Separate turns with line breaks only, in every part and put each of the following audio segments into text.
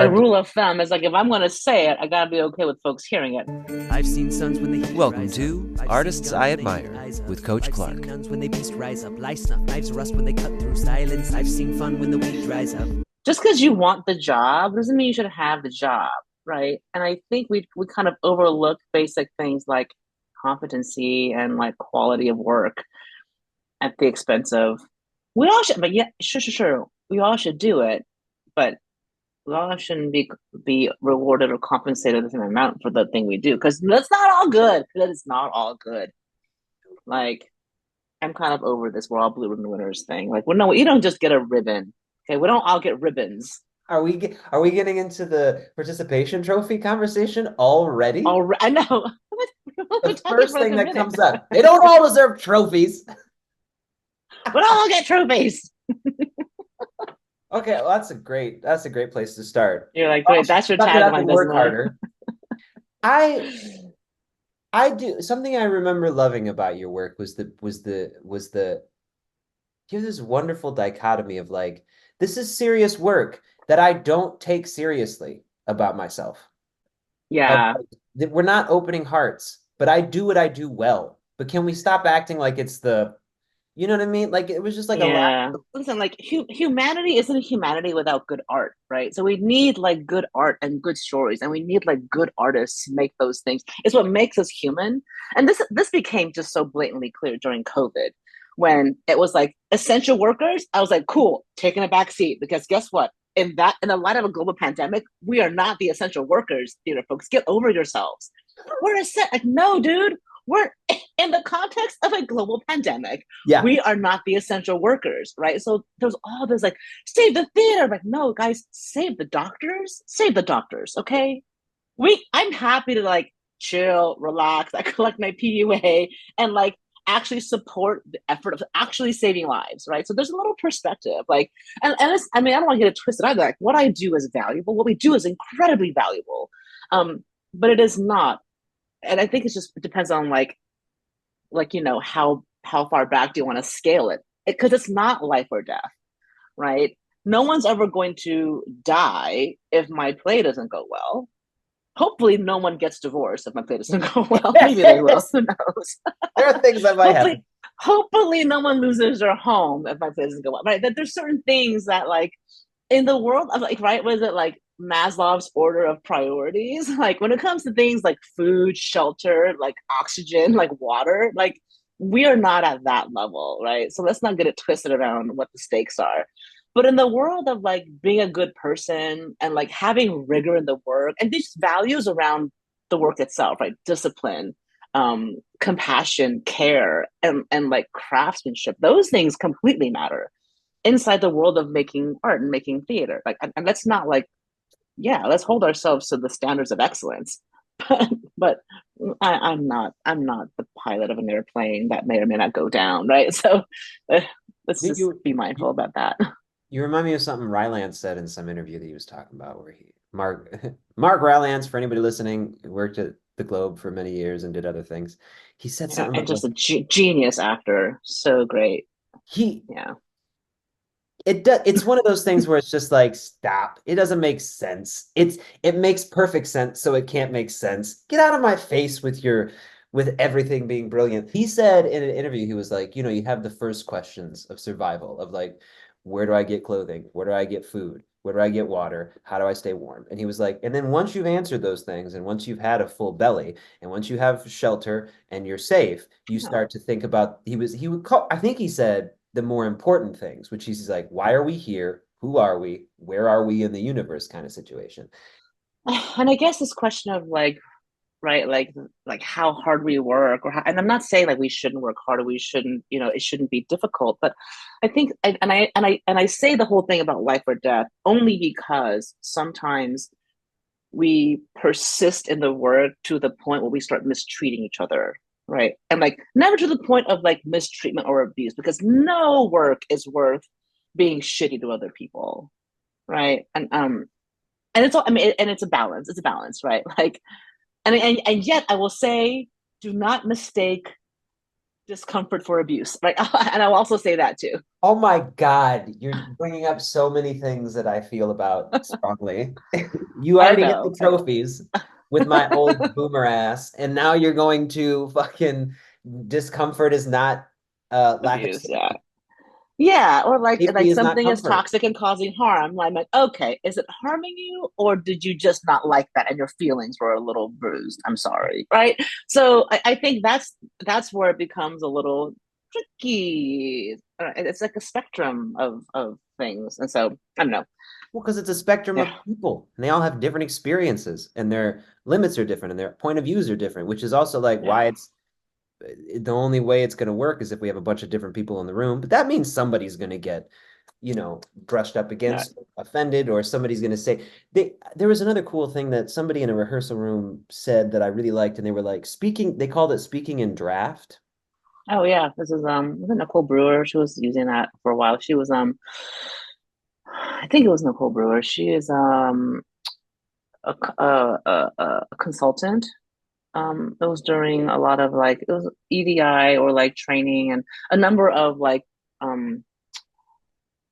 A rule of thumb is like, if I'm going to say it, I got to be okay with folks hearing it.
I've seen suns when the heat
Welcome
rise
to
up. I've
Artists
seen
I
guns when they
Admire
shoot eyes up.
with Coach
I've
Clark.
seen nuns when they beast rise up. Life snuff, knives rust when they cut through silence. I've seen fun when the weed dries up.
Just because you want the job doesn't mean you should have the job, right? And I think we kind of overlook basic things like competency and like quality of work at the expense of we all should, but yeah, sure. We all should do it, but we all shouldn't be rewarded or compensated the same amount for the thing we do because that's not all good. That is not all good. Like I'm kind of over this we're all blue ribbon winners thing. Like, well, no, you don't just get a ribbon. Okay, we don't all get ribbons.
Are we getting into the participation trophy conversation already?
All I know. We're
The
talking
first
for like
thing
a
that
minute.
comes up. They don't all deserve trophies.
We don't all get trophies.
Okay, well, that's a great place to start.
You're like,
We all
great.
should
That's your
suck it up
tagline,
and work
Desdemona.
harder. I I do something I remember loving about your work was the you have this wonderful dichotomy of like this is serious work that I don't take seriously about myself. Of
Yeah.
like, that we're not opening hearts, but I do what I do well. But can we stop acting like it's the, you know what I mean? Like it was just like a lack.
Yeah. Listen, like humanity isn't humanity without good art, right? So we need like good art and good stories, and we need like good artists to make those things. It's what makes us human. And this became just so blatantly clear during COVID when it was like essential workers. I was like, cool, taking a back seat because guess what? In the light of a global pandemic, we are not the essential workers, theater folks. Get over yourselves. Like, no, dude, we're in the context of a global pandemic
Yeah.
we are not the essential workers, right? So there's all this like, save the theater. Like, no, guys, save the doctors, okay? I'm happy to like chill, relax, I collect my PUA and like actually support the effort of actually saving lives, right? So there's a little perspective, like, and it's, I mean, I don't want to get it twisted either. Like, what I do is valuable. What we do is incredibly valuable, but it is not. And I think it depends on like how far back do you want to scale it because it's not life or death, right? No one's ever going to die if my play doesn't go well. Hopefully no one gets divorced if my play doesn't go well. Maybe they will, who knows.
There are things that might happen.
hopefully no one loses their home if my play doesn't go well, right? That there's certain things that like in the world of like, right, was it like Maslow's order of priorities? Like when it comes to things like food, shelter, like oxygen, like water, like we are not at that level, right? So let's not get it twisted around what the stakes are. But in the world of like being a good person and like having rigor in the work and these values around the work itself, right? Discipline, compassion, care, and like craftsmanship, those things completely matter inside the world of making art and making theater. Like, and let's not like, yeah, let's hold ourselves to the standards of excellence. but I'm not the pilot of an airplane that may or may not go down, right? So let's just
You,
be mindful
you,
about that.
you remind me of something Rylance said in some interview that he was talking about where Mark Rylance, for anybody listening, worked at the Globe for many years and did other things. He said
Yeah,
something
and
about
just
like
a genius actor, so great.
he
Yeah,
it's one of those things where it's just like stop. It doesn't make sense. It makes perfect sense, so it can't make sense. Get out of my face with everything being brilliant. He said in an interview, he was like, you have the first questions of survival of like, where do I get clothing? Where do I get food? Where do I get water? How do I stay warm? And he was like, and then once you've answered those things, and once you've had a full belly, and once you have shelter and you're safe, you
yeah.
start to think about he would call, I think he said the more important things, which he's like, why are we here? Who are we? Where are we in the universe kind of situation.
And I guess this question of like, right, like how hard we work, and I'm not saying like we shouldn't work hard or we shouldn't, it shouldn't be difficult, but I think, and I say the whole thing about life or death only because sometimes we persist in the work to the point where we start mistreating each other, right? And like never to the point of like mistreatment or abuse, because no work is worth being shitty to other people, right? And it's all, I mean, and it's a balance. It's a balance, right? Like, and yet I will say, do not mistake discomfort for abuse, right? And I'll also say that too.
Oh my God, you're bringing up so many things that I feel about strongly. You
I
already hit the
know, I
trophies with my old boomer ass, and now you're going to fucking discomfort is not lack of
abuse, yeah.
safety.
Yeah, or
Safety
like
is not
something is
comfort.
toxic and causing harm. I'm like, okay, is it harming you, or did you just not like that and your feelings were a little bruised? I'm sorry, right? So I think that's where it becomes a little tricky. It's like a spectrum of things, and so I don't know.
Well, because it's a spectrum
Yeah,
of people and they all have different experiences and their limits are different and their point of views are different, which is also like why
yeah,
it's the only way it's going to work is if we have a bunch of different people in the room. But that means somebody's going to get, brushed up
yeah.
against, offended, or somebody's going to say there was another cool thing that somebody in a rehearsal room said that I really liked, and they were like speaking, they called it speaking in draft.
Oh yeah, this is was it Nicole Brewer? She was using that for a while. She was I think it was Nicole Brewer. She is a consultant. It was during a lot of like it was EDI or like training and a number of like um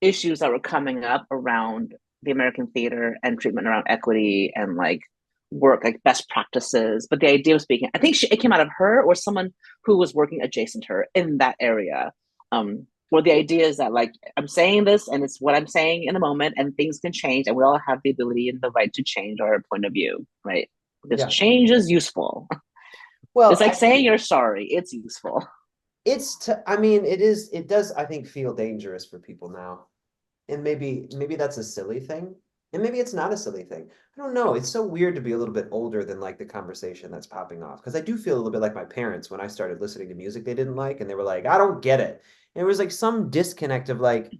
issues that were coming up around the American theater and treatment around equity and like work like best practices. But the idea of speaking, I think it came out of her or someone who was working adjacent to her in that area. Where the idea is that like I'm saying this and it's what I'm saying in the moment and things can change and we all have the ability and the right to change our point of view, right? Because
Yeah.
change is useful.
Well,
It's like
I
saying you're sorry. It's useful.
I mean, it does, I think, feel dangerous for people now. And maybe that's a silly thing. And maybe it's not a silly thing. I don't know. It's so weird to be a little bit older than like the conversation that's popping off. Because I do feel a little bit like my parents when I started listening to music they didn't like, and they were like, I don't get it. And it was like some disconnect of like,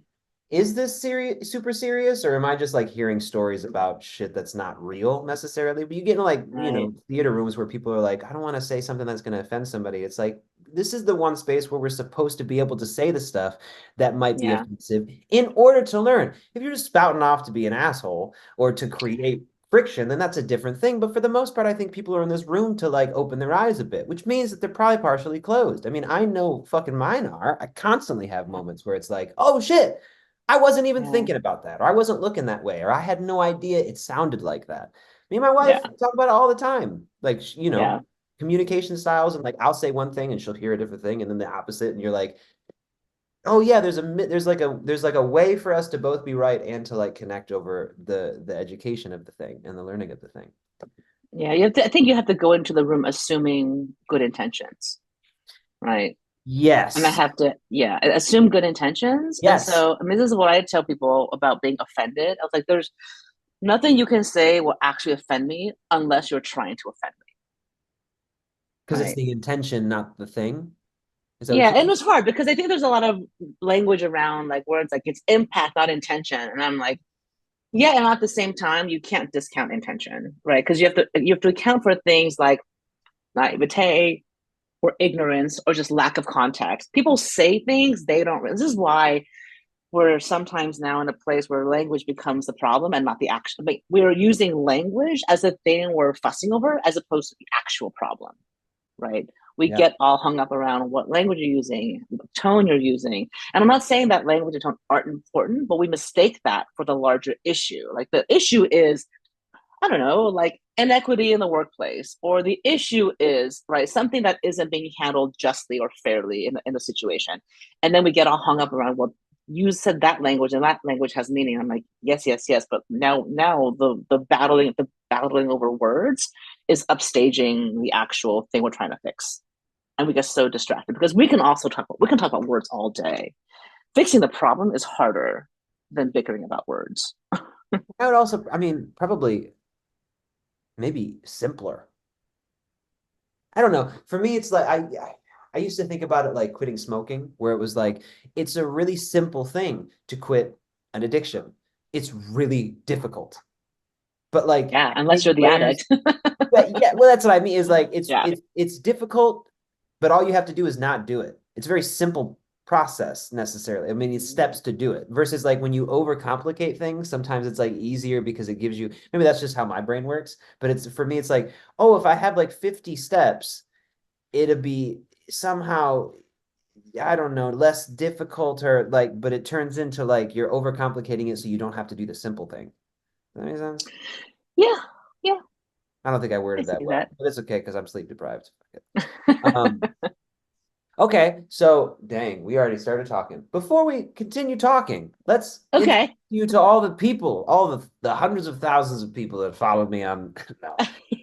is this serious, super serious, or am I just like hearing stories about shit that's not real necessarily? But you get in like,
Right.
theater rooms where people are like, I don't want to say something that's going to offend somebody. It's like, this is the one space where we're supposed to be able to say the stuff that might be
Yeah.
offensive in order to learn. If you're just spouting off to be an asshole or to create friction, then that's a different thing. But for the most part, I think people are in this room to like open their eyes a bit, which means that they're probably partially closed. I mean, I know fucking mine are. I constantly have moments where it's like, oh shit, I wasn't even
Yeah.
thinking about that, or I wasn't looking that way, or I had no idea it sounded like that. Me and my wife
Yeah.
talk about it all the time. Like,
Yeah.
communication styles, and like I'll say one thing and she'll hear a different thing, and then the opposite, and you're like, oh yeah, there's like a way for us to both be right and to like connect over the education of the thing and the learning of the thing.
Yeah. I think you have to go into the room assuming good intentions, right? And I
Yes.
have to, yeah, assume good intentions. And
Yes.
so, I mean, this is what I tell people about being offended. I was like, there's nothing you can say will actually offend me unless you're trying to offend me,
Because it's
right?
the intention, not the thing. Is that what
Yeah,
you
and
mean?
it's hard because I think there's a lot of language around like words like it's impact, not intention. And I'm like, yeah, and at the same time, you can't discount intention, right? Because you have to account for things like naivete or ignorance or just lack of context. People say things they don't. This is why we're sometimes now in a place where language becomes the problem and not the action. Like we're using language as a thing we're fussing over as opposed to the actual problem, right? We
Yeah.
get all hung up around what language you're using, what tone you're using. And I'm not saying that language and tone aren't important, but we mistake that for the larger issue. Like the issue is, I don't know, like inequity in the workplace, or the issue is, right, something that isn't being handled justly or fairly in the situation. And then we get all hung up around, well, you said that language and that language has meaning. I'm like, yes, yes, yes. But now the battling over words is upstaging the actual thing we're trying to fix. And we get so distracted because we can talk about words all day. Fixing the problem is harder than bickering about words.
I would also, I mean, probably maybe simpler. I don't know. For me, it's like I used to think about it like quitting smoking, where it was like it's a really simple thing to quit an addiction. It's really difficult. But like
Yeah, unless
having
you're the
awareness,
addict.
but yeah, well, that's what I mean is like it's
Yeah.
it's it's difficult, but all you have to do is not do it. It's a very simple process necessarily. I mean, it's steps to do it versus like when you overcomplicate things, sometimes it's like easier because it gives you maybe that's just how my brain works, but it's for me, it's like, oh, if I have like 50 steps, it'll be somehow I don't know, less difficult or like, but it turns into like you're overcomplicating it so you don't have to do the simple thing. Does that make sense?
Yeah, yeah,
I don't think I
I
worded
see
that well,
that.
but it's okay because I'm sleep deprived. Um, okay, so dang, we already started talking. Before we continue talking, let's introduce
Okay.
you to all the people, all the hundreds of thousands of people that follow me on no.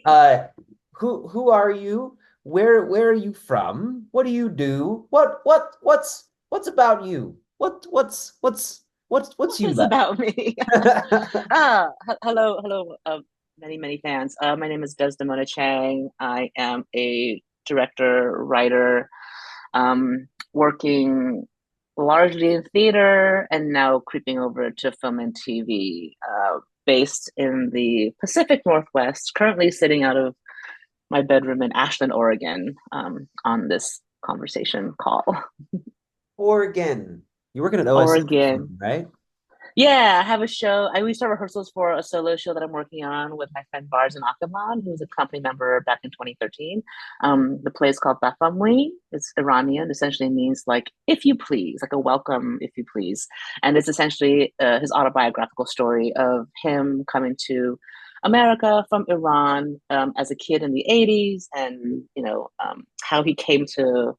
Uh, who are you? Where are you from? What do you do? What's about you? What's
What
you
is
like?
about me? Hello, many, many fans. My name is Desdemona Chiang. I am a director, writer, working largely in theater and now creeping over to film and TV, based in the Pacific Northwest, currently sitting out of my bedroom in Ashland, Oregon, on this conversation call.
Oregon. You're working at OSF or
Oregon.
something, right?
Yeah, I have a show. We start rehearsals for a solo show that I'm working on with my friend Bars and Akaman, who's a company member back in 2013. The play is called Bafamwi. It's Iranian, essentially means like if you please, like a welcome if you please. And it's essentially his autobiographical story of him coming to America from Iran as a kid in the 80s, and how he came to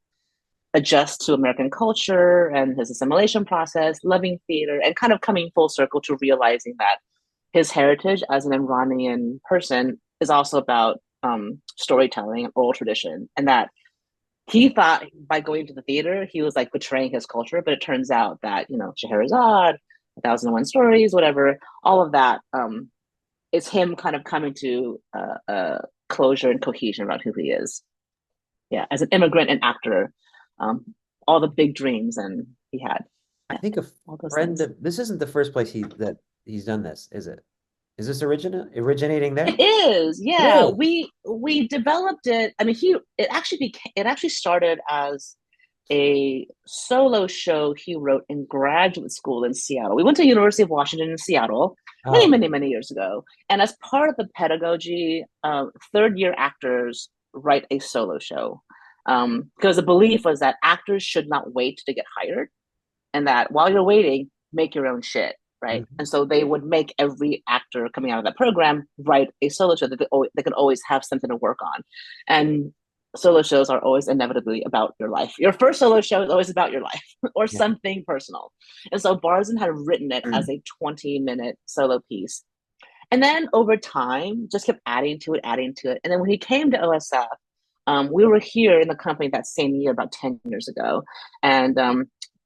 adjust to American culture and his assimilation process, loving theater, and kind of coming full circle to realizing that his heritage as an Iranian person is also about storytelling and oral tradition, and that he thought by going to the theater he was like betraying his culture, but it turns out that Scheherazade, 1001 Stories, whatever, all of that is him kind of coming to closure and cohesion around who he is. Yeah, as an immigrant and actor, um, all the big dreams and he had.
I
Yeah,
think a
all those
friend
things.
of this isn't the first place he's done this, is it? Is this originating there?
It is,
It
yeah.
is.
We developed it. I mean, it actually started as a solo show he wrote in graduate school in Seattle. We went to University of Washington in Seattle many,
Oh,
many, many years ago. And as part of the pedagogy, third year actors write a solo show. Because the belief was that actors should not wait to get hired, and that while you're waiting, make your own shit, right?
mhm.
And so they would make every actor coming out of that program write a solo show that they could always have something to work on. And solo shows are always inevitably about your life. Your first solo show is always about your life or
Yeah.
something personal. And so Barzin had written it as a 20-minute solo piece. And then over time, just kept adding to it, adding to it. And then when he came to OSF, we were here in the company that same year, about 10 years ago. And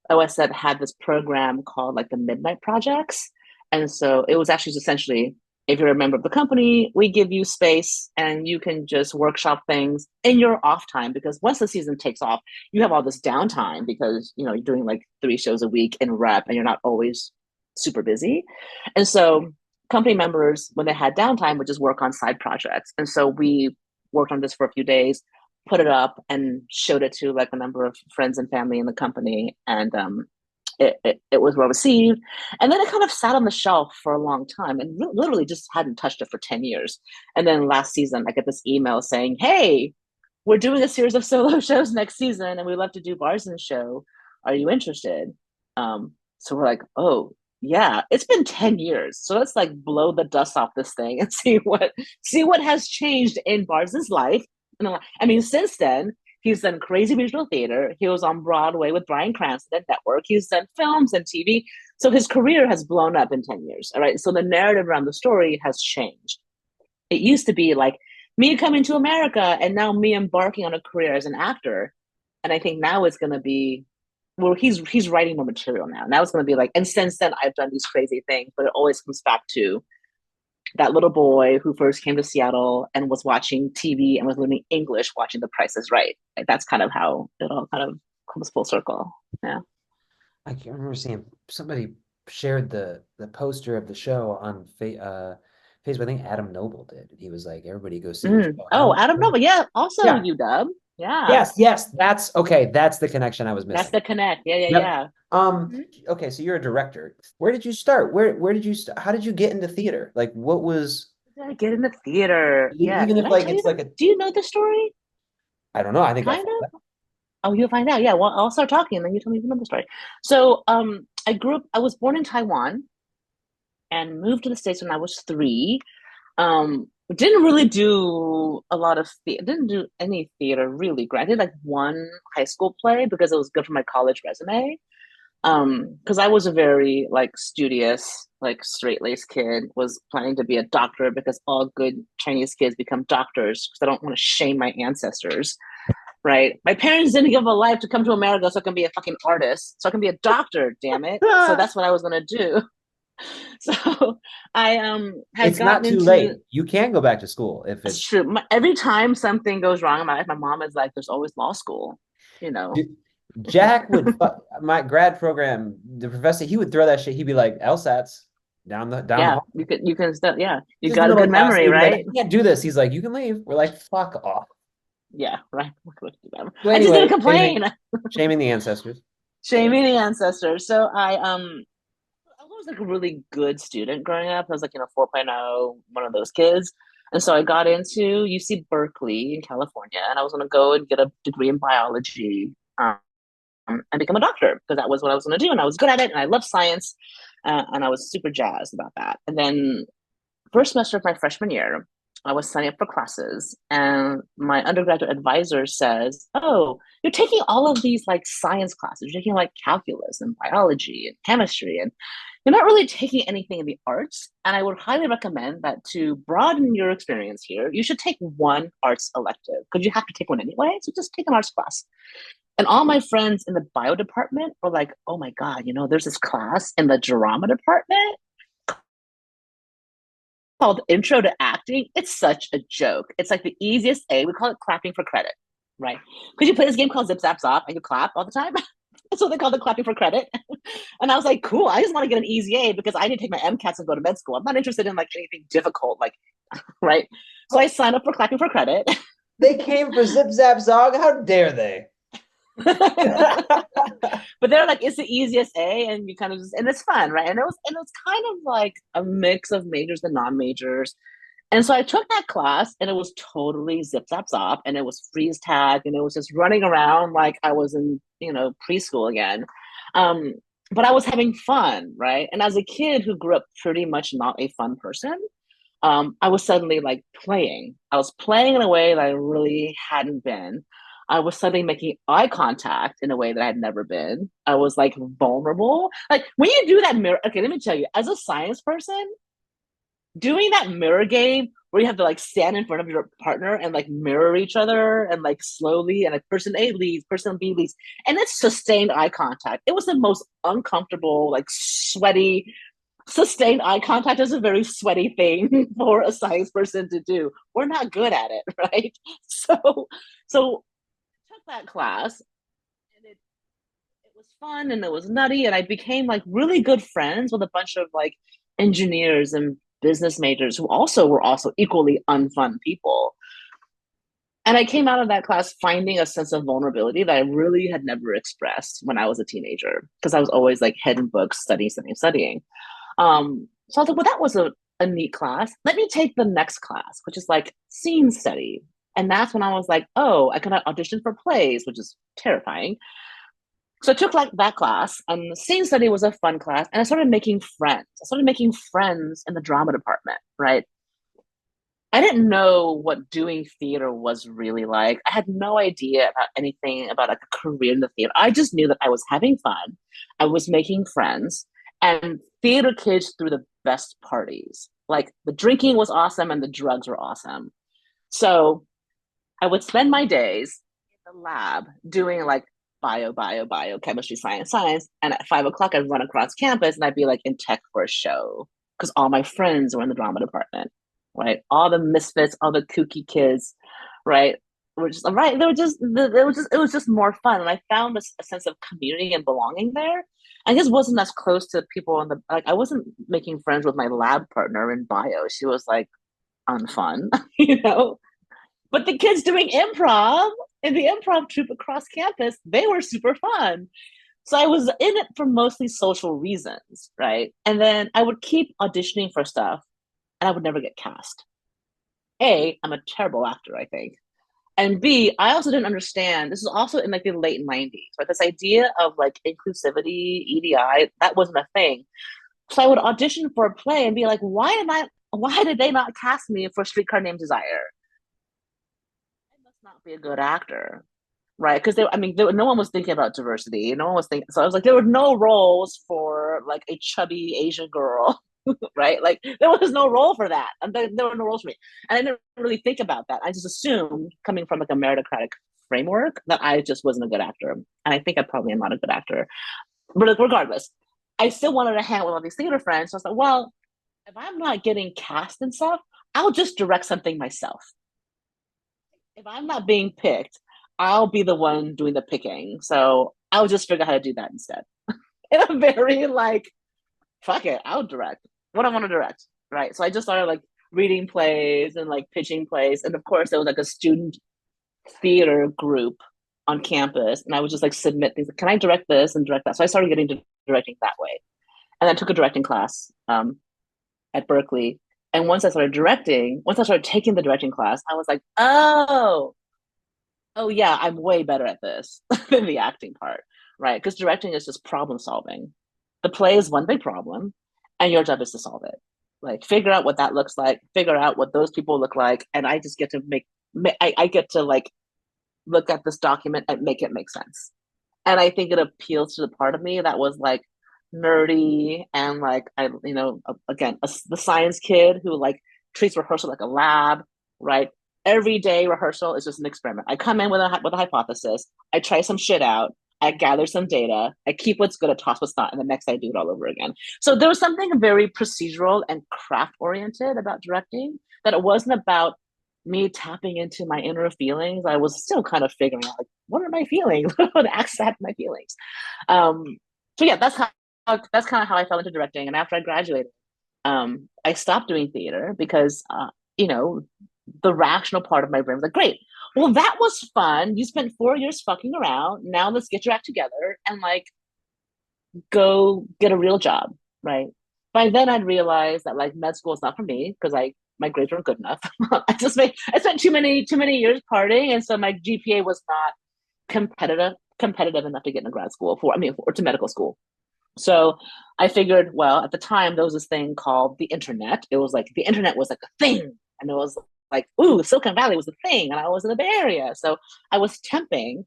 OSF had this program called like the Midnight Projects. And so it was actually essentially, if you're a member of the company, we give you space and you can just workshop things in your off time, because once the season takes off, you have all this downtime because you're doing like 3 shows a week in rep and you're not always super busy. And so company members, when they had downtime, would just work on side projects. And so we worked on this for a few days, put it up, and showed it to like a number of friends and family in the company. And it was well received. And then it kind of sat on the shelf for a long time and literally just hadn't touched it for 10 years. And then last season, I get this email saying, hey, we're doing a series of solo shows next season and we love to do Barzan's show. Are you interested? So we're like, oh, yeah, it's been 10 years. So let's like blow the dust off this thing and see what has changed in Barzan's life. And I mean, since then, he's done crazy regional theater. He was on Broadway with Bryan Cranston at Network. He's done films and TV. So his career has blown up in 10 years. All right. So the narrative around the story has changed. It used to be like me coming to America and now me embarking on a career as an actor. And I think now it's going to be, well, he's writing more material now. Now it's going to be like, and since then I've done these crazy things, but it always comes back to that little boy who first came to Seattle and was watching TV and was learning English, watching The Price is Right. Like, that's kind of how it all kind of comes full circle. Yeah.
I can remember seeing somebody shared the poster of the show on Facebook. I think Adam Noble did. He was like, "Everybody go see the show." And I
Oh,
was
Adam
like,
Nova. Yeah. Also
yeah,
UW. Yeah.
yes, that's okay. That's the connection I was
That's
missing.
the connect. Yeah. Yeah.
Yep.
Yeah.
Um,
Mhm.
okay, so you're a director. Where did you start? Where did you start? How did you get into theater? Like, what was
Did I get in the theater? Yeah.
even
Did
if
I
like
tell you
it's
the?
like a
Do you know the story?
I don't know. I think I've
Kind of. Oh, you'll find out. Yeah, well, I'll start talking and then you tell me the story. So, I was born in Taiwan and moved to the States when I was 3. Didn't really do a lot of didn't do any theater really. I did like one high school play because it was good for my college resume. Because I was a very like studious, like straight-laced kid, was planning to be a doctor because all good Chinese kids become doctors because I don't want to shame my ancestors, right? My parents didn't give up a life to come to America so I can be a fucking artist, so I can be a doctor, damn it. So that's what I was gonna do. So I had
It's not
gotten
too
into
late. You can go back to school if
it's
it's
true. Every time something goes wrong in my life, my mom is like, "There's always law school," you know.
Jack would my grad program, the professor, he would throw that shit. He'd be like, LSATs down the
Yeah,
hall.
you can still yeah. You
Just in the
got a
middle
good
of class, and
memory,
he'd be like, I
right?
can't do this. He's like, you can leave. We're like, fuck off.
Yeah, right.
So
I just didn't
anyway,
complain.
shaming the ancestors.
Shaming the ancestors. So I was like a really good student growing up. I was like, 4.0, one of those kids. And so I got into UC Berkeley in California, and I was going to go and get a degree in biology and become a doctor because that was what I was going to do. And I was good at it, and I love science, and I was super jazzed about that. And then first semester of my freshman year, I was signing up for classes, and my undergraduate advisor says, "Oh, you're taking all of these like science classes. You're taking like calculus and biology and chemistry, and you're not really taking anything in the arts. And I would highly recommend that to broaden your experience here, you should take one arts elective because you have to take one anyway. So just take an arts class." And all my friends in the bio department were like, "Oh my God, there's this class in the drama department called Intro to Acting. It's such a joke. It's like the easiest A. We call it clapping for credit, right? Because you play this game called Zip Zap Zop and you clap all the time. That's what they call the clapping for credit. And I was like, cool. I just want to get an easy A because I need to take my MCATs and go to med school. I'm not interested in like anything difficult, like, right? So I signed up for clapping for credit.
They came for Zip Zap Zog. How dare they?
But they're like, it's the easiest A, and you kind of just, and it's fun, right? And it was kind of like a mix of majors and non-majors. And so I took that class and it was totally zip zap zop and it was freeze tag and it was just running around like I was in, preschool again. Um, but I was having fun, right? And as a kid who grew up pretty much not a fun person, I was suddenly like playing. I was playing in a way that I really hadn't been. I was suddenly making eye contact in a way that I had never been. I was like vulnerable. Like when you do that mirror, okay, let me tell you, as a science person, doing that mirror game where you have to like stand in front of your partner and like mirror each other and like slowly and like person A leads, person B leads, and it's sustained eye contact. It was the most uncomfortable, like sweaty. Sustained eye contact is a very sweaty thing for a science person to do. We're not good at it, right? So I took that class and it was fun and it was nutty and I became like really good friends with a bunch of like engineers and business majors who also were also equally unfun people. And I came out of that class finding a sense of vulnerability that I really had never expressed when I was a teenager because I was always like head in books, studying, studying, studying. So I was like, well, that was a neat class. Let me take the next class, which is like scene study. And that's when I was like, oh, I can audition for plays, which is terrifying. So I took like that class, and the scene study was a fun class, and I started making friends. I started making friends in the drama department, right? I didn't know what doing theater was really like. I had no idea about anything about like a career in the theater. I just knew that I was having fun, I was making friends, and theater kids threw the best parties. Like the drinking was awesome and the drugs were awesome. So I would spend my days in the lab doing like bio, chemistry, science. And at 5 o'clock, I'd run across campus and I'd be like in tech for a show because all my friends were in the drama department, right? All the misfits, all the kooky kids, right? Were just right. It was just more fun, and I found a sense of community and belonging there. I just wasn't as close to people in the like. I wasn't making friends with my lab partner in bio. She was like unfun, you know. But the kids doing improv in the improv troupe across campus, they were super fun. So I was in it for mostly social reasons, right? And then I would keep auditioning for stuff and I would never get cast. I'm a terrible actor, I think. And B, I also didn't understand. This is also in like the late 90s, right? This idea of like inclusivity, EDI, that wasn't a thing. So I would audition for a play and be like, why did they not cast me for Streetcar Named Desire? I must not be a good actor, right? Because no one was thinking about diversity. No one was thinking. So I was like, there were no roles for like a chubby Asian girl, right? Like there was no role for that, and there were no roles for me. And I didn't really think about that. I just assumed, coming from like a meritocratic framework, that I just wasn't a good actor, and I think I probably am not a good actor. But like, regardless, I still wanted to hang out with all these theater friends. So I was like, well, if I'm not getting cast and stuff, I'll just direct something myself. If I'm not being picked, I'll be the one doing the picking. So I'll just figure out how to do that instead. In a very like, fuck it, I'll direct what I want to direct. Right. So I just started like reading plays and like pitching plays. And of course, there was like a student theater group on campus. And I would just like submit things. Like, can I direct this and direct that? So I started getting to directing that way. And then took a directing class at Berkeley. And once I started taking the directing class, I was like, oh yeah, I'm way better at this than the acting part, right? Because directing is just problem solving. The play is one big problem, and your job is to solve it. Like figure out what that looks like, figure out what those people look like, and I just get to I get to like look at this document and make it make sense. And I think it appeals to the part of me that was like nerdy and like again the science kid who like treats rehearsal like a lab, right? Every day rehearsal is just an experiment. I come in with a hypothesis, I try some shit out, I gather some data, I keep what's good, I toss what's not, and the next I do it all over again. So there was something very procedural and craft oriented about directing, that it wasn't about me tapping into my inner feelings. I was still kind of figuring out like, what are my feelings? What accept my feelings? So yeah, that's kind of how I fell into directing. And after I graduated, I stopped doing theater because you know, the rational part of my brain was like, great, well, that was fun. You spent 4 years fucking around. Now let's get your act together and like go get a real job, right? By then I'd realized that like med school is not for me because I my grades weren't good enough. I spent too many years partying, and so my GPA was not competitive enough to get into grad school or to medical school. So I figured, well, at the time there was this thing called the internet. It was like the internet was like a thing, and it was like, ooh, Silicon Valley was a thing, and I was in the Bay Area, so I was temping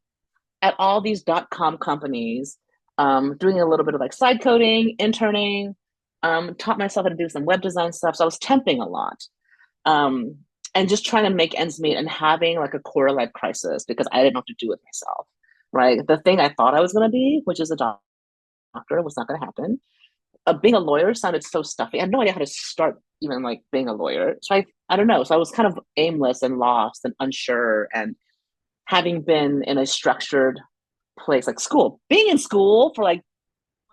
at all these .com companies, doing a little bit of like side coding, interning, taught myself how to do some web design stuff. So I was temping a lot, um, and just trying to make ends meet and having like a quarter life crisis because I didn't know what to do with myself. Right, the thing I thought I was going to be, which is a doctor, was not going to happen. Being a lawyer sounded so stuffy. I had no idea how to start even like being a lawyer. So I don't know. So I was kind of aimless and lost and unsure. And having been in a structured place like school, being in school for like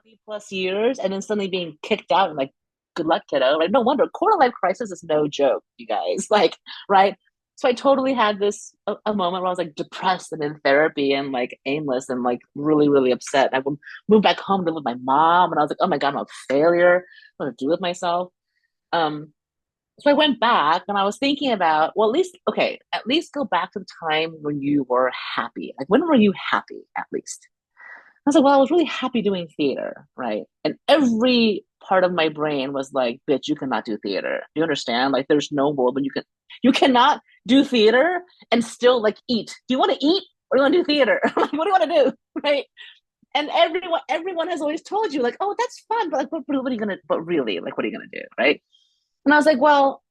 20 plus years and then suddenly being kicked out and like, good luck, kiddo. Like, no wonder quarter life crisis is no joke, you guys. Like, right? So I totally had this a moment where I was like depressed and in therapy and like aimless and like really, really upset. I would move back home to live with my mom and I was like, oh my God, I'm a failure. What to do with myself? Um, so I went back and I was thinking about, well, at least go back to the time when you were happy. Like, when were you happy, at least? I was like, well, I was really happy doing theater, right? And every part of my brain was like, bitch, you cannot do theater. Do you understand? Like, there's no world when you cannot do theater and still like eat. Do you want to eat or do you want to do theater? Like, what do you want to do, right? And everyone has always told you like, oh, that's fun, but like, what are you gonna? But really, like, what are you gonna do, right? And I was like, well,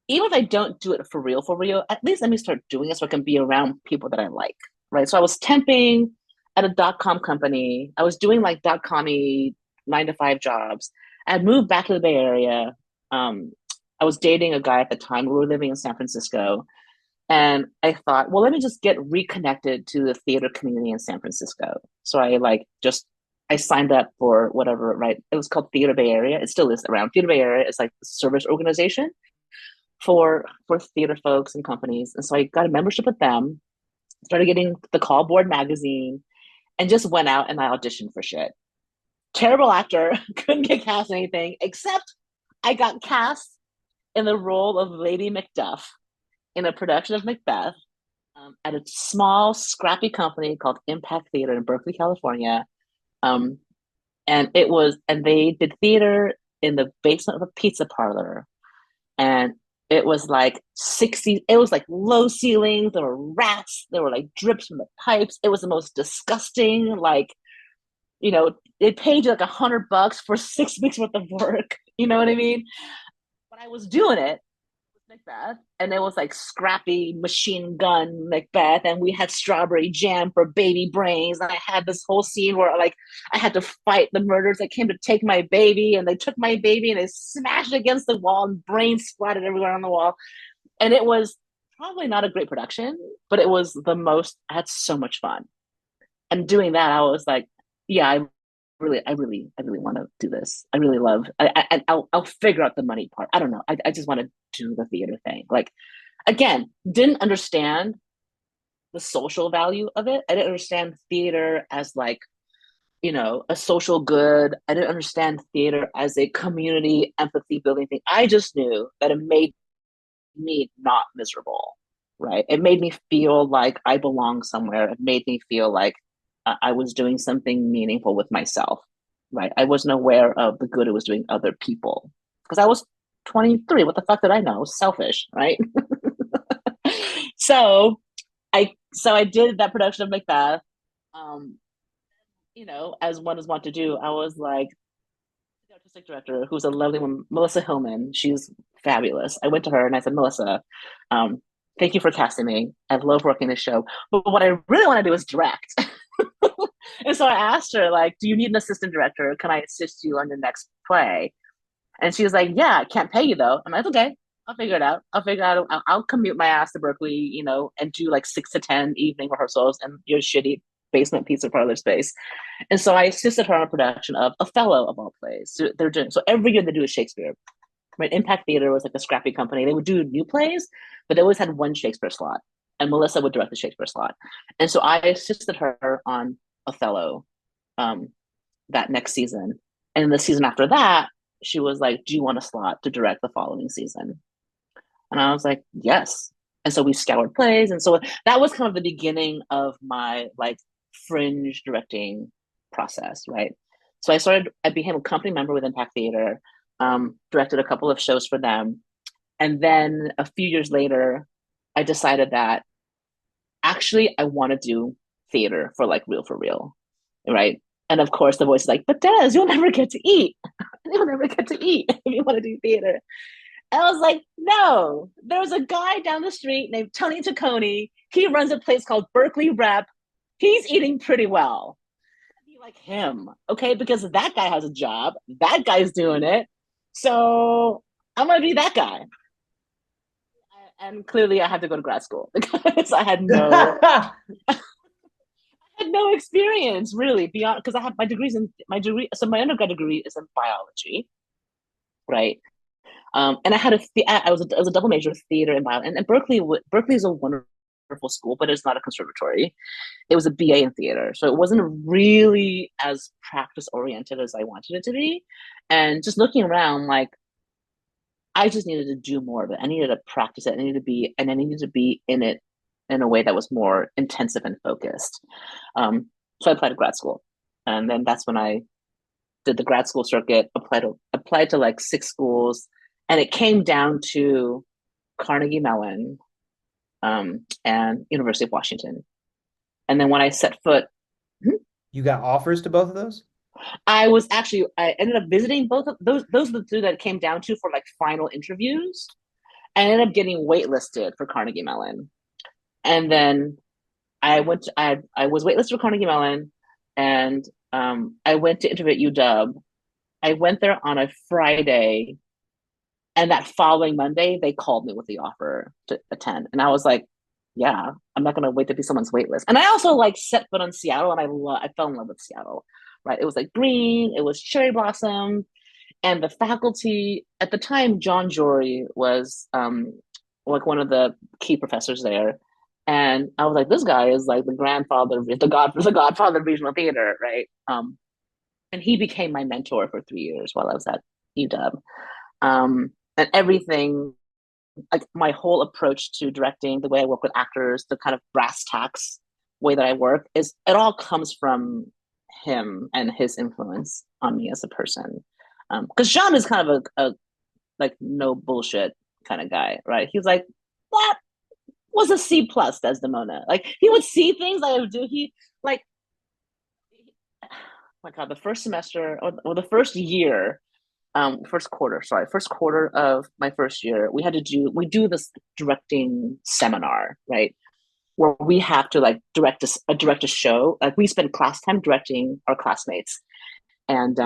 even if I don't do it for real, at least let me start doing it so I can be around people that I like, right? So I was temping at a .com company. I was doing like .com-y 9 to 5 jobs. I had moved back to the Bay Area. I was dating a guy at the time. We were living in San Francisco. And I thought, well, let me just get reconnected to the theater community in San Francisco. So I signed up for whatever, right? It was called Theater Bay Area. It still is around. Theater Bay Area is like a service organization for theater folks and companies. And so I got a membership with them, started getting the Call Board magazine, and just went out and I auditioned for shit. Terrible actor, couldn't get cast in anything, except I got cast in the role of Lady Macduff in a production of Macbeth. at a small, scrappy company called Impact Theater in Berkeley, California. Um, and they did theater in the basement of a pizza parlor. And it was like 60, it was like low ceilings. There were rats. There were like drips from the pipes. It was the most disgusting, like, it paid you like $100 for 6 weeks worth of work. You know what I mean? But I was doing it Macbeth, and it was like scrappy machine gun Macbeth, and we had strawberry jam for baby brains. And I had this whole scene where like I had to fight the murderers that came to take my baby, and they took my baby and they smashed it against the wall, and brains splattered everywhere on the wall. And it was probably not a great production, but it was the most. I had so much fun, and doing that, I was like, yeah, I really want to do this. I really love. I'll figure out the money part. I don't know. I just want to do the theater thing. Like, again, didn't understand the social value of it. I didn't understand theater as like, a social good. I didn't understand theater as a community empathy building thing. I just knew that it made me not miserable, right? It made me feel like I belong somewhere. It made me feel like I was doing something meaningful with myself, right? I wasn't aware of the good it was doing other people because I was 23. What the fuck did I know? I was selfish, right? so I did that production of Macbeth. Um, as one is wont to do, I was like, the artistic director, who's a lovely one, Melissa Hillman. She's fabulous. I went to her and I said, Melissa, um, thank you for casting me. I love working this show. But what I really want to do is direct. And so I asked her, like, do you need an assistant director? Can I assist you on your next play? And she was like, yeah, I can't pay you though. I'm like, okay, I'll figure it out. I'll commute my ass to Berkeley, and do like 6 to 10 evening rehearsals in your shitty basement pizza parlor space. And so I assisted her on a production of Othello of all plays. So they're doing so every year they do a Shakespeare. Right, Impact Theater was like a scrappy company. They would do new plays, but they always had one Shakespeare slot, and Melissa would direct the Shakespeare slot. And so I assisted her on Othello um, that next season. And the season after that, she was like, "Do you want a slot to direct the following season?" And I was like, "Yes." And so we scoured plays, and so that was kind of the beginning of my like fringe directing process, right? So I became a company member with Impact Theater, directed a couple of shows for them. And then a few years later, I decided that actually I want to do theater for like real, for real, right? And of course, the voice is like, but Des, you'll never get to eat. You'll never get to eat if you want to do theater. And I was like, no, there's a guy down the street named Tony Taccone. He runs a place called Berkeley Rep. He's eating pretty well. Be like him, okay? Because that guy has a job. That guy's doing it. So I'm gonna be that guy. And clearly, I had to go to grad school because I had no experience really beyond because I have my degrees in my degree. So my undergrad degree is in biology, right? And I was a double major of theater and bio, and Berkeley is a wonderful school, but it's not a conservatory. It was a BA in theater, so it wasn't really as practice oriented as I wanted it to be. And just looking around, like I just needed to do more of it. I needed to practice it. I needed to be in it in a way that was more intensive and focused. So I applied to grad school, and then that's when I did the grad school circuit. Applied to like 6 schools, and it came down to Carnegie Mellon, and University of Washington. And then when I set foot,
You got offers to both of those?
I ended up visiting both of those. Those are the two that it came down to for like final interviews. I ended up getting waitlisted for Carnegie Mellon, and then I was waitlisted for Carnegie Mellon, and I went to interview at UW. I went there on a Friday, and that following Monday they called me with the offer to attend, and I was like, "Yeah, I'm not gonna wait to be someone's waitlist." And I also like set foot on Seattle, and I fell in love with Seattle. Right, it was like green, it was cherry blossom, and the faculty at the time, John Jory was like one of the key professors there. And I was like, this guy is like the godfather of regional theater, right? And he became my mentor for 3 years while I was at UW. And everything like my whole approach to directing, the way I work with actors, the kind of brass tacks way that I work is it all comes from him and his influence on me as a person. Because Jean is kind of a like no bullshit kind of guy, right? He's like, that was a C plus Desdemona. Like he would see things I would do. He like, oh my God, the first semester or the first year, first quarter of my first year, we do this directing seminar, right? Where we have to like direct a show. Like we spend class time directing our classmates, and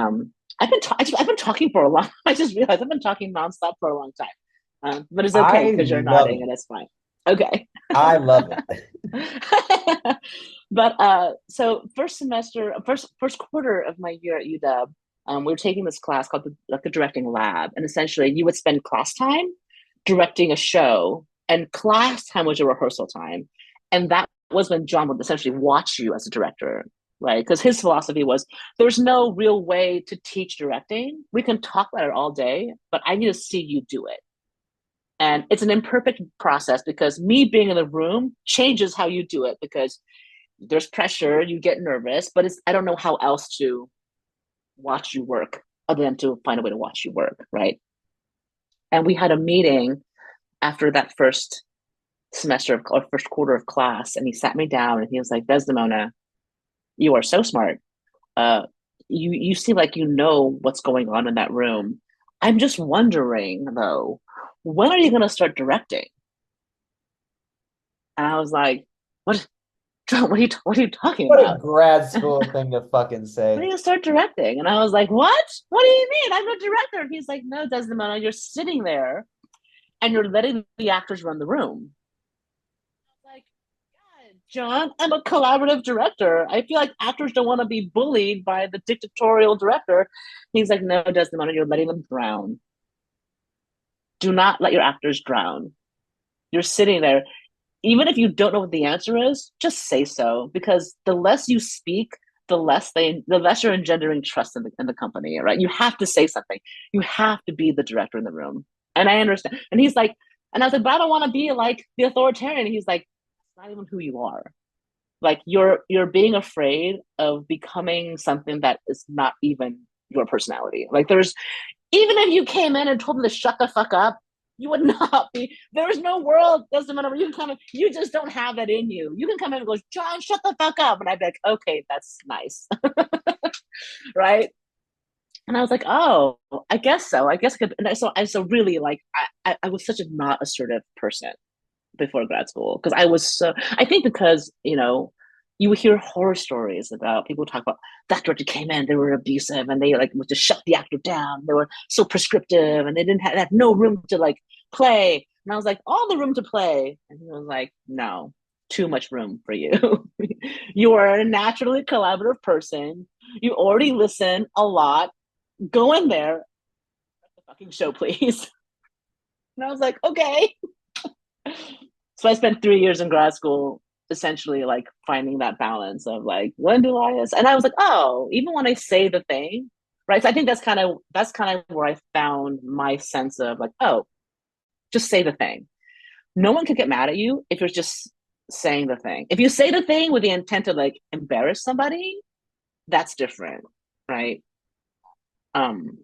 I've been talking for a long. I just realized I've been talking nonstop for a long time, but it's okay
I
because you're
love
nodding
it.
and it's fine. Okay.
I love it.
But so first quarter of my year at UW, we were taking this class called the directing lab, and essentially you would spend class time directing a show, and class time was your rehearsal time, and that was when John would essentially watch you as a director, right? Because his philosophy was there's no real way to teach directing. We can talk about it all day, but I need to see you do it. And it's an imperfect process because me being in the room changes how you do it because there's pressure, you get nervous, but I don't know how else to watch you work other than to find a way to watch you work, right? And we had a meeting after that first semester or first quarter of class, and he sat me down and he was like, Desdemona, you are so smart. Uh, you seem like you know what's going on in that room. I'm just wondering though, when are you going to start directing? And I was like, what? John, what are you talking
What a
about?
grad school thing to fucking
When are
say.
you gonna start directing? And I was like, what? What do you mean? I'm a director. And he's like, no, Desdemona, you're sitting there and you're letting the actors run the room. I was like, God, John, I'm a collaborative director. I feel like actors don't want to be bullied by the dictatorial director. He's like, no, Desdemona, you're letting them drown. Do not let your actors drown. You're sitting there. Even if you don't know what the answer is, just say so because the less you speak, the less you're engendering trust in the company, right? You have to say something. You have to be the director in the room. And I understand. And he's like, and I was like, but I don't want to be like the authoritarian. And he's like, that's not even who you are. Like you're being afraid of becoming something that is not even your personality. Like there's even if you came in and told them to shut the fuck up, you would not be. There's no world, doesn't matter where you can come in. You just don't have that in you. You can come in and go, John, shut the fuck up. And I'd be like, okay, that's nice. Right. And I was like, oh, I guess so. I guess I could. And so really like, I was such a not assertive person before grad school because I think because, you would hear horror stories about people talk about that director came in, they were abusive and they like would just shut the actor down. They were so prescriptive and they had no room to like play. And I was like, all the room to play. And he was like, no, too much room for you. You are a naturally collaborative person. You already listen a lot. Go in there, the fucking show, please. And I was like, okay. So I spent 3 years in grad school essentially like finding that balance of like when do I and I was like, oh, even when I say the thing, right? So I think that's kind of where I found my sense of like, oh, just say the thing. No one could get mad at you if you're just saying the thing. If you say the thing with the intent to like embarrass somebody, that's different, right? Um,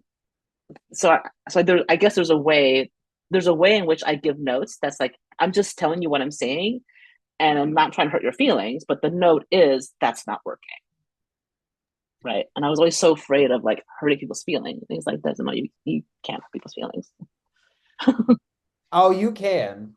I guess there's a way in which I give notes that's like I'm just telling you what I'm saying and I'm not trying to hurt your feelings, but the note is that's not working. Right. And I was always so afraid of like hurting people's feelings. Things like that. No, you can't hurt people's feelings.
Oh, you can.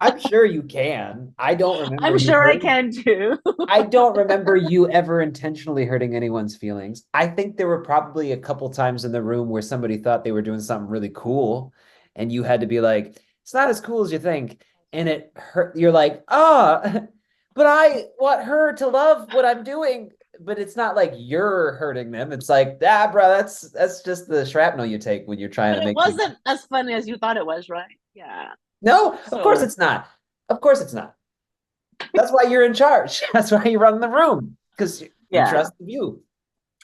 I'm sure you can. I don't remember
I'm
you
sure I
hurting.
can too.
I don't remember you ever intentionally hurting anyone's feelings. I think there were probably a couple times in the room where somebody thought they were doing something really cool, and you had to be like, it's not as cool as you think. And it hurt. You're like, but I want her to love what I'm doing. But it's not like you're hurting them. It's like, bro, that's just the shrapnel you take when you're trying
But
to
it
make things.
wasn't as funny as you thought it was, right? Yeah.
No, of course
So
it's not. Of course it's not. That's why you're in charge. That's why you run the room because we
yeah.
trust you.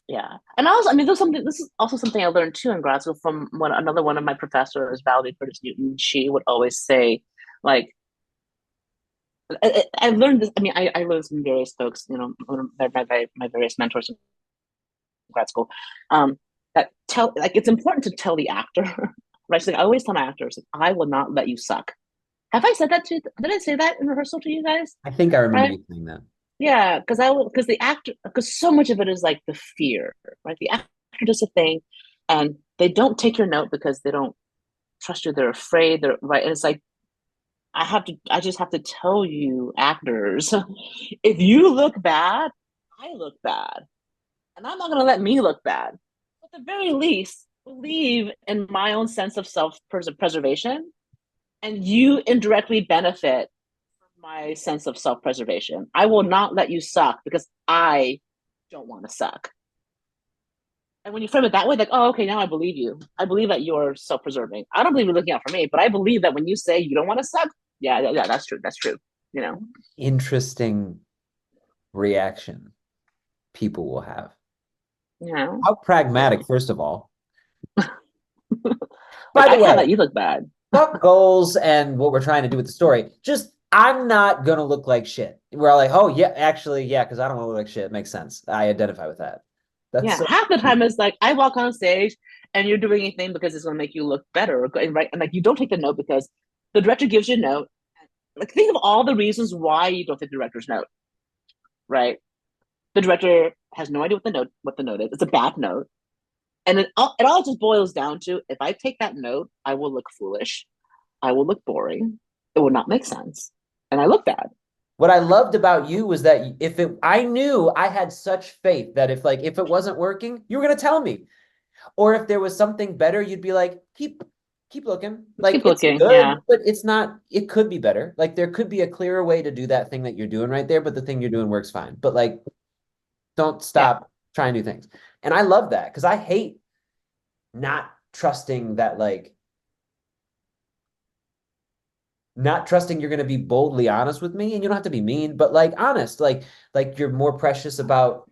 Yeah. And also, I mean, this is also something I learned too in grad school from another one of my professors, Valerie Curtis Newton. She would always say, like, I learned this. I mean, I learned this from various folks, my various mentors in grad school, um, that tell, like, it's important to tell the actor, right? So, like, I always tell my actors, like, I will not let you suck. Have I said that to, did I say that in rehearsal to you guys?
I think I remember
Right?
you saying that.
Yeah, because I will, because the actor, because so much of it is like the fear, right? The actor does a thing and they don't take your note because they don't trust you. They're afraid. They're right. And it's like, I just have to tell you, actors, if you look bad, I look bad. And I'm not going to let me look bad. At the very least, believe in my own sense of self preservation, and you indirectly benefit from my sense of self preservation. I will not let you suck because I don't want to suck. And when you frame it that way, like, oh, okay, now I believe you. I believe that you're self preserving. I don't believe you're looking out for me, but I believe that when you say you don't want to suck, yeah, that's true. That's true. You know,
Interesting reaction people will have.
you know.
How pragmatic,
So,
first of all.
like,
By the
I can't
way,
let you look bad.
fuck goals and what we're trying to do with the story. Just I'm not gonna look like shit. We're all like, oh yeah, actually, yeah, because I don't want to look like shit. It makes sense. I identify with that. That's
Yeah,
so
half the time it's like I walk on stage and you're doing anything because it's going to make you look better, right? And like you don't take the note because the director gives you a note. Like think of all the reasons why you don't take the director's note, right? The director has no idea what the note is. It's a bad note, and it all just boils down to if I take that note, I will look foolish, I will look boring, it will not make sense, and I look bad.
what I loved about you was that if it I knew I had such faith that if it wasn't working, you were gonna tell me. Or if there was something better, you'd be like, keep looking.
Let's
Like
keep
it's
looking.
good,
Yeah,
but it's not, it could be better. Like there could be a clearer way to do that thing that you're doing right there, but the thing you're doing works fine. But like don't
yeah.
stop trying new things. And I love that because I hate not trusting that not trusting you're going to be boldly honest with me and you don't have to be mean but like honest like you're more precious about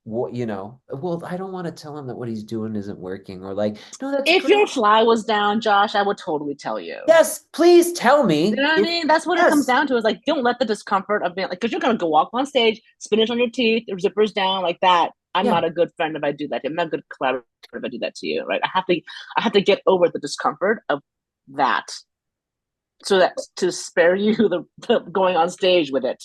what well I don't want to tell him that what he's doing isn't working or like no that's
If
great.
your fly was down, Josh, I would totally tell you.
Yes, please tell
You
me
know what I
if
mean? That's what it comes
yes.
down to. Is like, don't let the discomfort of being like, because you're gonna go walk on stage, spinach on your teeth, your zippers down like that. I'm
Yeah.
not a good friend if I do that. I'm not a good collaborator if I do that to you, right? I have to get over the discomfort of that, so that to spare you the going on stage with it.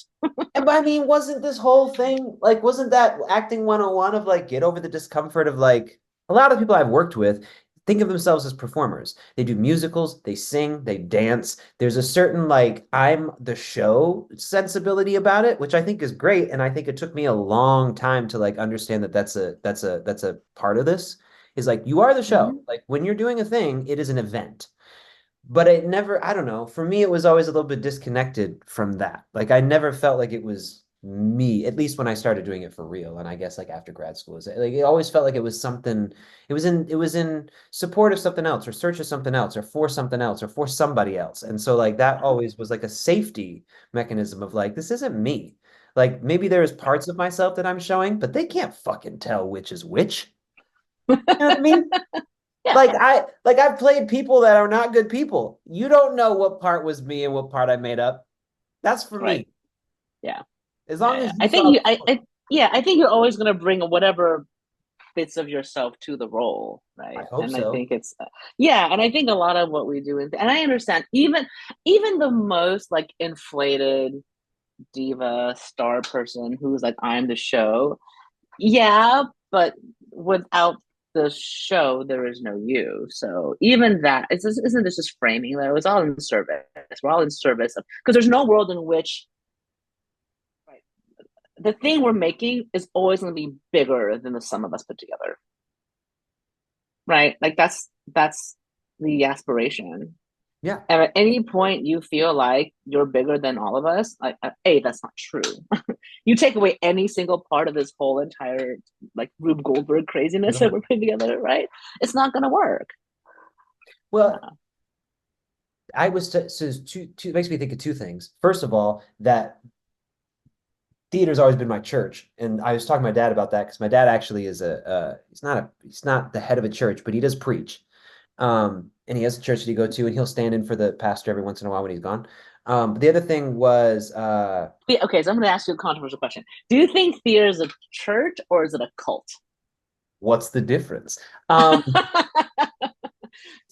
And I mean, wasn't this whole thing like, wasn't that acting 101 of like, get over the discomfort of like, a lot of people I've worked with think of themselves as performers. They do musicals, they sing, they dance. There's a certain like, I'm the show sensibility about it, which I think is great. And I think it took me a long time to like understand that that's a part of this is like, you are the show.
Mm-hmm.
Like when you're doing a thing, it is an event, but it never, I don't know, for me it was always a little bit disconnected from that. Like I never felt like it was me, at least when I started doing it for real. And I guess like after grad school, like it always felt like it was something, it was in support of something else or search of something else or for something else or for somebody else. And so like that always was like a safety mechanism of like, this isn't me. Like maybe there's parts of myself that I'm showing, but they can't fucking tell which is which. You know what I mean?
Yeah,
Like I've played people that are not good people. You don't know what part was me and what part I made up. That's for
right.
me.
Yeah,
As
yeah,
long
yeah.
as you saw the story.
Yeah, I think you're always gonna bring whatever bits of yourself to the role,
I
right?
hope
And I
so.
think it's yeah, and I think a lot of what we do, and I understand even the most like inflated diva star person who's like I'm the show, yeah, but without the show, there is no you. So even that, isn't this just framing though? It's all in service. We're all in service of because there's no world in which right, the thing we're making is always going to be bigger than the sum of us put together, right? Like that's the aspiration.
Yeah.
And at any point you feel like you're bigger than all of us, like a that's not true. You take away any single part of this whole entire like Rube Goldberg craziness that we're putting together, right? It's not going to work.
Well, I was so two it makes me think of two things. First of all, that theater's always been my church. And I was talking to my dad about that because my dad actually is he's not the head of a church, but he does preach. And he has a church that he go to, and he'll stand in for the pastor every once in a while when he's gone. But the other thing was,
Yeah, okay, so I'm going to ask you a controversial question. Do you think theater is a church or is it a cult?
what's the difference? Um,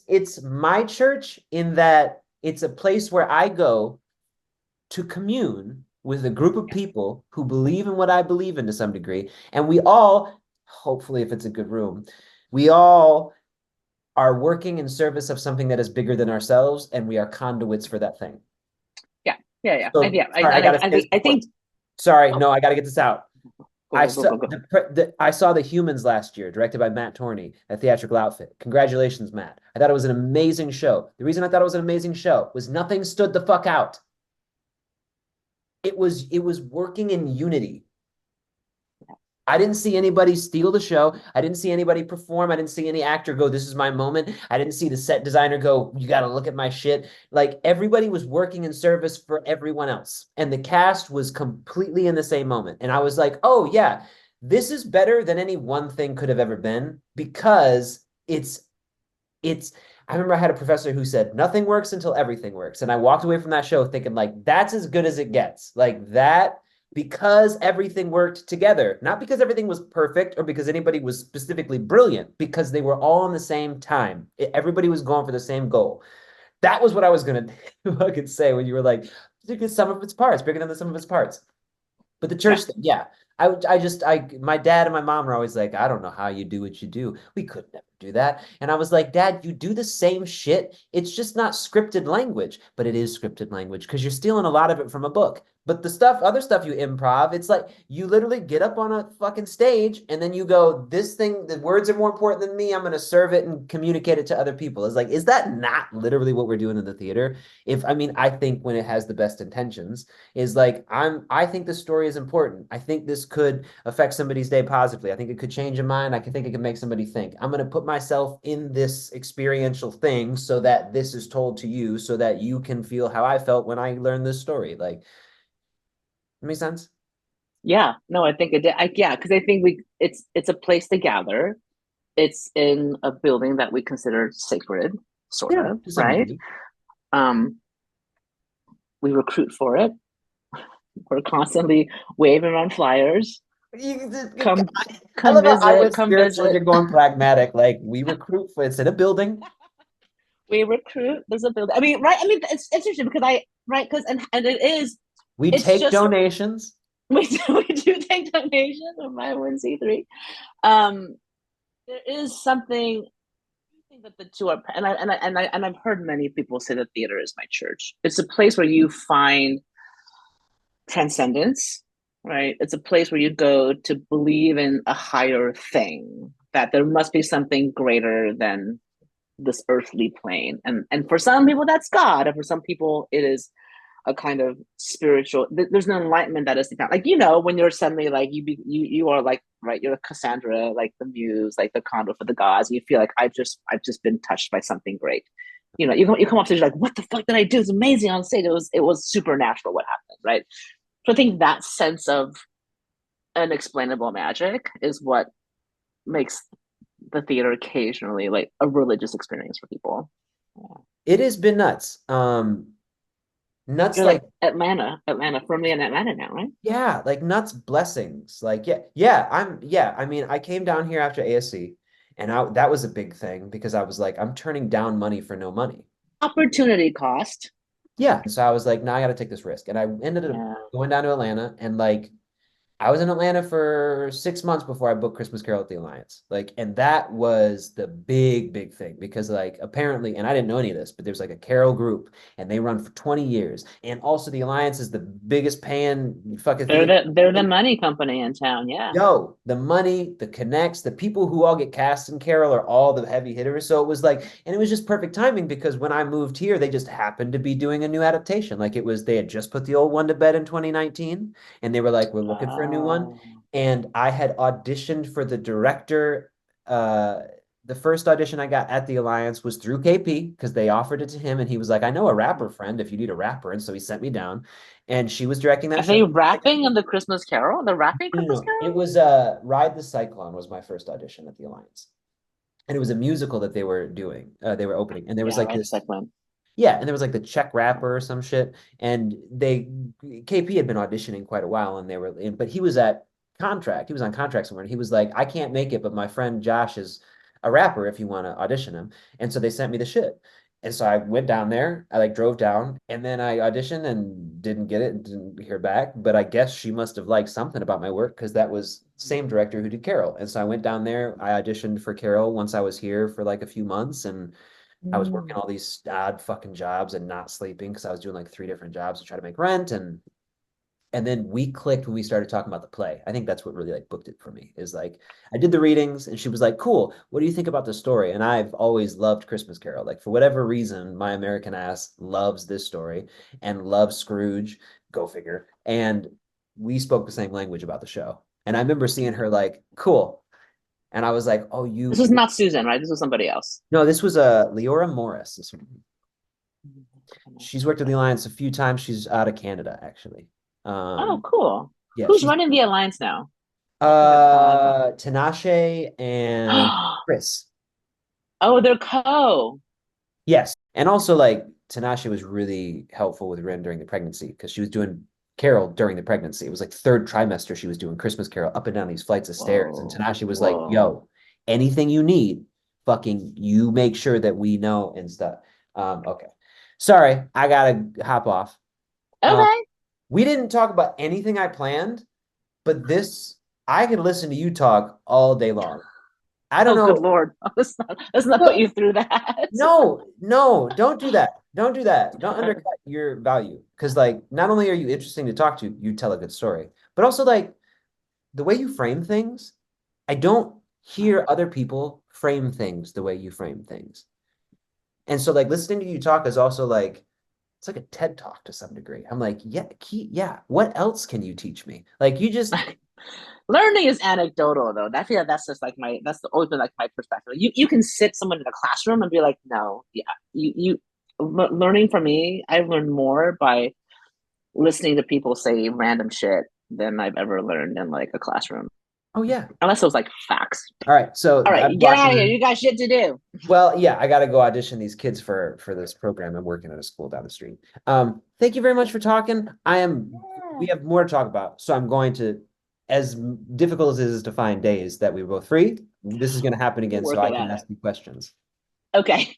it's my church in that it's a place where I go to commune with a group of people who believe in what I believe in to some degree. And we all, hopefully, if it's a good room, we all are working in service of something that is bigger than ourselves, and we are conduits for that thing.
Yeah, yeah, yeah. I,
So,
yeah,
sorry, I gotta say this
I
before.
think.
Sorry,
Oh,
no, I gotta get this out.
go, go, go, go, go.
I saw The Humans last year, directed by Matt Torney, a theatrical outfit. Congratulations, Matt. I thought it was an amazing show. The reason I thought it was an amazing show was nothing stood the fuck out. It was working in unity. I didn't see anybody steal the show. I didn't see anybody perform. I didn't see any actor go, "This is my moment." I didn't see the set designer go, "You got to look at my shit." Like everybody was working in service for everyone else. And the cast was completely in the same moment. And I was like, "Oh, yeah, this is better than any one thing could have ever been because it's I remember I had a professor who said nothing works until everything works. And I walked away from that show thinking like that's as good as it gets. Like that because everything worked together, not because everything was perfect or because anybody was specifically brilliant, because they were all on the same time. Everybody was going for the same goal. That was what I was gonna fucking say when you were like, look at some of its parts, bigger than the sum of its parts. But the
Yeah,
church thing, yeah. My dad and my mom were always like, I don't know how you do what you do. We could never do that. And I was like, Dad, you do the same shit. It's just not scripted language, but it is scripted language because you're stealing a lot of it from a book. But other stuff you improv, it's like you literally get up on a fucking stage and then you go, this thing, the words are more important than me. I'm going to serve it and communicate it to other people. It's like, is that not literally what we're doing in the theater? I mean, I think when it has the best intentions is like I think this story is important. I think this could affect somebody's day positively. I think it could change a mind. I can think it could make somebody think. I'm going to put myself in this experiential thing so that this is told to you so that you can feel how I felt when I learned this story. Like, makes sense?
yeah. No, I think it did. Yeah, because I think it's a place to gather. It's in a building that we consider sacred, sort
Yeah,
of,
to some
right?
degree.
Um, we recruit for it. We're constantly waving around flyers. Come,
I
come
love how I
visit.
went
Come
spiritual and
visit.
you're going pragmatic. Like we recruit for it's in a building.
We recruit. There's a building. I mean, right? I mean, it's interesting because right because and it is.
We
It's
take
just
donations.
we do take donations from 501(c)(3). Um, there is something. I think that the two are, and I've heard many people say that theater is my church. It's a place where you find transcendence, right? It's a place where you go to believe in a higher thing, that there must be something greater than this earthly plane. And for some people that's God, and for some people it is a kind of spiritual, there's an enlightenment that is found. Like, when you're suddenly like you are like, right, you're Cassandra, like the muse, like the conduit for the gods, and you feel like I've just been touched by something great. You come off stage like, what the fuck did I do? It's amazing on stage. It was supernatural what happened, right? So I think that sense of unexplainable magic is what makes the theater occasionally like a religious experience for people. Yeah.
It has been nuts. Nuts
You're
like
like Atlanta, firmly in Atlanta now, right?
yeah, like nuts blessings. Like yeah. I mean, I came down here after ASC and that was a big thing because I was like, I'm turning down money for no money.
Opportunity cost.
Yeah. So I was like, no, I got to take this risk. And I ended up
Yeah.
going down to Atlanta and like I was in Atlanta for 6 months before I booked Christmas Carol at the Alliance. Like, and that was the big, big thing because, like, apparently, and I didn't know any of this, but there's like a Carol group and they run for 20 years. And also, the Alliance is the biggest paying fucking
They're
theater.
the money company in town. Yeah.
Yo, the money, the connects, the people who all get cast in Carol are all the heavy hitters. So it was like, and it was just perfect timing because when I moved here, they just happened to be doing a new adaptation. Like it was, they had just put the old one to bed in 2019, and they were like, we're looking for a new one.
Oh.
And I had auditioned for the director, uh, the first audition I got at the Alliance was through KP because they offered it to him, and he was like, I know a rapper friend if you need a rapper. And so he sent me down, and she was directing that
Are
show.
they rapping in the Christmas Carol? The rapping
No, no,
Christmas
no. It
Carol?
was Ride the Cyclone was my first audition at the Alliance. And it was a musical that they were doing. They were opening. And there was
Yeah,
like
right. It's
this,
like when.
yeah, and there was like the Czech rapper or some shit. And KP had been auditioning quite a while, and they were in, but he was at contract. He was on contract somewhere, and he was like, I can't make it, but my friend Josh is a rapper if you want to audition him. And so they sent me the shit. And so I went down there, I like drove down, and then I auditioned and didn't get it, and didn't hear back. But I guess she must have liked something about my work because that was same director who did Carol. And so I went down there, I auditioned for Carol once I was here for like a few months, and I was working
Mm.
all these odd fucking jobs and not sleeping because I was doing like 3 different jobs to try to make rent. And then we clicked when we started talking about the play. I think that's what really like booked it for me is like I did the readings and she was like, cool, what do you think about the story? And I've always loved Christmas Carol. Like for whatever reason, my American ass loves this story and loves Scrooge, go figure. And we spoke the same language about the show. And I remember seeing her like, cool. And I was like, oh,
This was not Susan, right? This was somebody else.
no, this was Leora Morris. She's worked at the Alliance a few times. She's out of Canada, actually.
Oh,
Um,
cool.
yeah,
Who's
she's
running the Alliance now? I think that's all
Tinashe and
I
Chris.
Oh, they're co.
Yes. And also like Tinashe was really helpful with Ren during the pregnancy because she was doing Carol during the pregnancy. It was like third trimester she was doing Christmas Carol up and down these flights of stairs. And
Whoa,
Tinashe was like,
whoa.
yo, anything you need, fucking you make sure that we know and stuff. Okay. Sorry, I gotta hop off. Um,
Okay.
we didn't talk about anything I planned, but this I could listen to you talk all day long. I don't
Oh, good
know.
Lord. Let's not put
Well,
you through that.
no, no, don't do that. Don't do that. Don't undercut your value. Because like not only are you interesting to talk to, you tell a good story, but also like the way you frame things, I don't hear other people frame things the way you frame things. And so like listening to you talk is also like it's like a TED talk to some degree. I'm like, yeah, yeah, what else can you teach me? Like you just
Learning is anecdotal, though. I feel like that's just like that's always been like my perspective. You can sit someone in a classroom and be like, no, yeah, learning from me. I've learned more by listening to people say random shit than I've ever learned in like a classroom,
oh yeah.
unless it was like facts.
All right. So
All right,
I'm
get
walking
out of here.
in.
You got shit to do.
Well, yeah, I got to go audition these kids for this program. I'm working at a school down the street. Thank you very much for talking. We
Yeah,
have more to talk about, so I'm going to, as difficult as it is to find days that we're both free, this is going to happen
we'll
again, so
work
I
it
can
out.
ask you questions.
Okay.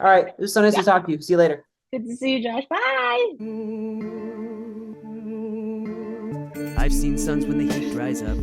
All right, it was so nice to
Yeah.
talk to you. See you later.
Good to see you, Josh. Bye.
I've seen suns when the heat dries up.